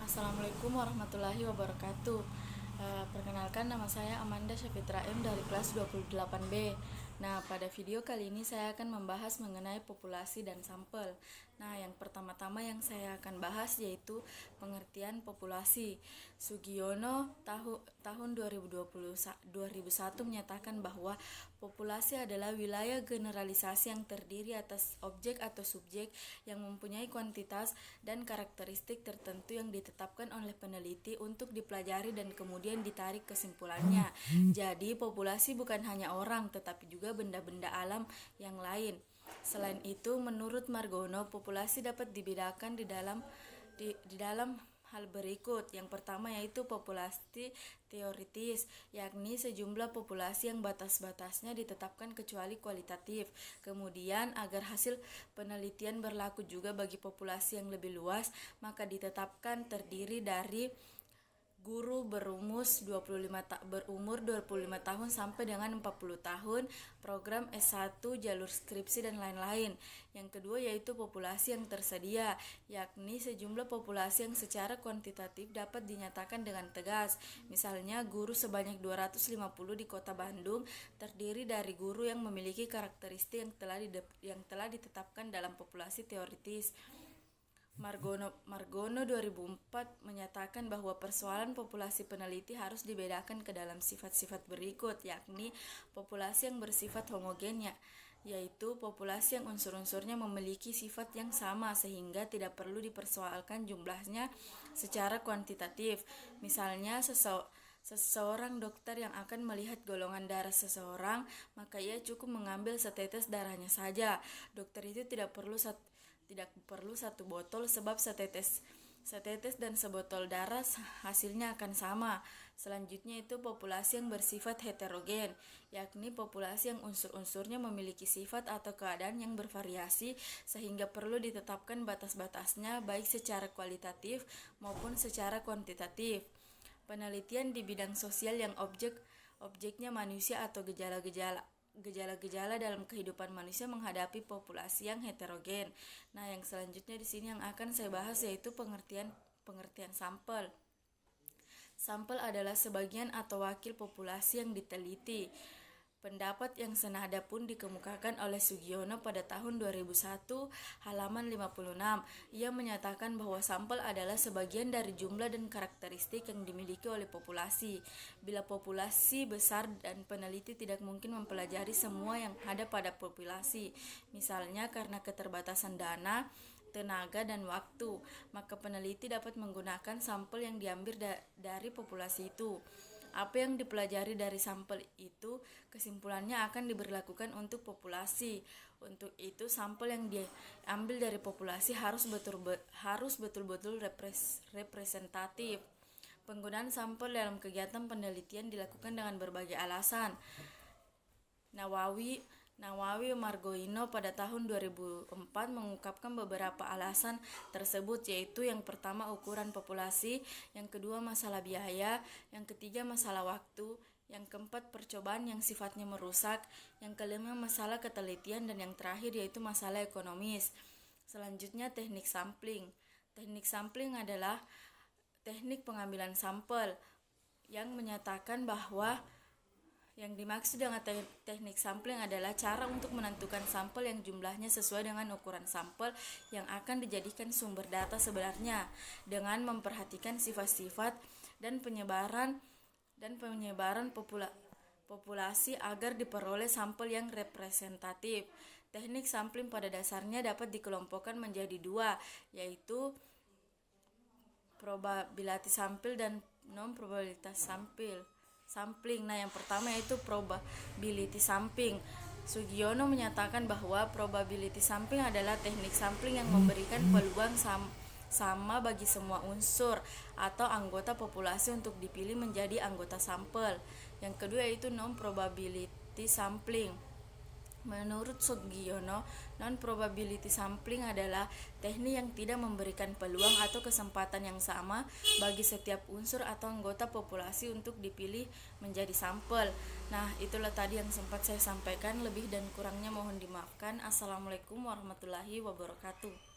Assalamualaikum warahmatullahi wabarakatuh. Perkenalkan, nama saya Amanda Syafitra M dari kelas 28B. Nah, pada video kali ini saya akan membahas mengenai populasi dan sampel. Nah, yang pertama-tama yang saya akan bahas yaitu pengertian populasi. Sugiono tahun 2001 menyatakan bahwa populasi adalah wilayah generalisasi yang terdiri atas objek atau subjek yang mempunyai kuantitas dan karakteristik tertentu yang ditetapkan oleh peneliti untuk dipelajari dan kemudian ditarik kesimpulannya. Jadi, populasi bukan hanya orang, tetapi juga benda-benda alam yang lain. Selain itu, menurut Margono, populasi dapat dibedakan di dalam hal berikut. Yang pertama yaitu populasi teoritis, yakni sejumlah populasi yang batas-batasnya ditetapkan kecuali kualitatif. Kemudian, agar hasil penelitian berlaku juga bagi populasi yang lebih luas, maka ditetapkan terdiri dari guru berumur 25 tahun sampai dengan 40 tahun, program S1, jalur skripsi, dan lain-lain. Yang kedua yaitu populasi yang tersedia, yakni sejumlah populasi yang secara kuantitatif dapat dinyatakan dengan tegas. Misalnya, guru sebanyak 250 di Kota Bandung terdiri dari guru yang memiliki karakteristik yang telah ditetapkan dalam populasi teoritis. Margono 2004 menyatakan bahwa persoalan populasi peneliti harus dibedakan ke dalam sifat-sifat berikut, yakni populasi yang bersifat homogen, yaitu populasi yang unsur-unsurnya memiliki sifat yang sama sehingga tidak perlu dipersoalkan jumlahnya secara kuantitatif. Misalnya, seseorang dokter yang akan melihat golongan darah seseorang, maka ia cukup mengambil setetes darahnya saja. Dokter itu tidak perlu satu botol, sebab setetes dan sebotol darah hasilnya akan sama. Selanjutnya itu populasi yang bersifat heterogen, yakni populasi yang unsur-unsurnya memiliki sifat atau keadaan yang bervariasi sehingga perlu ditetapkan batas-batasnya baik secara kualitatif maupun secara kuantitatif. Penelitian di bidang sosial yang objeknya manusia atau gejala-gejala dalam kehidupan manusia menghadapi populasi yang heterogen. Nah, yang selanjutnya di sini yang akan saya bahas yaitu pengertian sampel. Sampel adalah sebagian atau wakil populasi yang diteliti. Pendapat yang senada pun dikemukakan oleh Sugiono pada tahun 2001, halaman 56. Ia menyatakan bahwa sampel adalah sebagian dari jumlah dan karakteristik yang dimiliki oleh populasi. Bila populasi besar dan peneliti tidak mungkin mempelajari semua yang ada pada populasi, misalnya karena keterbatasan dana, tenaga, dan waktu, maka peneliti dapat menggunakan sampel yang diambil dari populasi itu. Apa yang dipelajari dari sampel itu, kesimpulannya akan diberlakukan untuk populasi. Untuk itu, sampel yang diambil dari populasi harus betul-betul representatif. Penggunaan sampel dalam kegiatan penelitian dilakukan dengan berbagai alasan. Nawawi Margono pada tahun 2004 mengungkapkan beberapa alasan tersebut, yaitu yang pertama ukuran populasi, yang kedua masalah biaya, yang ketiga masalah waktu, yang keempat percobaan yang sifatnya merusak, yang kelima masalah ketelitian, dan yang terakhir yaitu masalah ekonomis. Selanjutnya teknik sampling. Teknik sampling adalah teknik pengambilan sampel yang menyatakan bahwa yang dimaksud dengan teknik sampling adalah cara untuk menentukan sampel yang jumlahnya sesuai dengan ukuran sampel yang akan dijadikan sumber data sebenarnya, dengan memperhatikan sifat-sifat dan penyebaran populasi agar diperoleh sampel yang representatif. Teknik sampling pada dasarnya dapat dikelompokkan menjadi dua, yaitu probability sampling dan non-probability sampling. Nah, yang pertama yaitu probability sampling. Sugiono menyatakan bahwa probability sampling adalah teknik sampling yang memberikan peluang sama bagi semua unsur atau anggota populasi untuk dipilih menjadi anggota sampel. Yang kedua yaitu non-probability sampling. Menurut Sugiono, non-probability sampling adalah teknik yang tidak memberikan peluang atau kesempatan yang sama bagi setiap unsur atau anggota populasi untuk dipilih menjadi sampel. Nah, itulah tadi yang sempat saya sampaikan. Lebih dan kurangnya mohon dimaafkan. Assalamualaikum warahmatullahi wabarakatuh.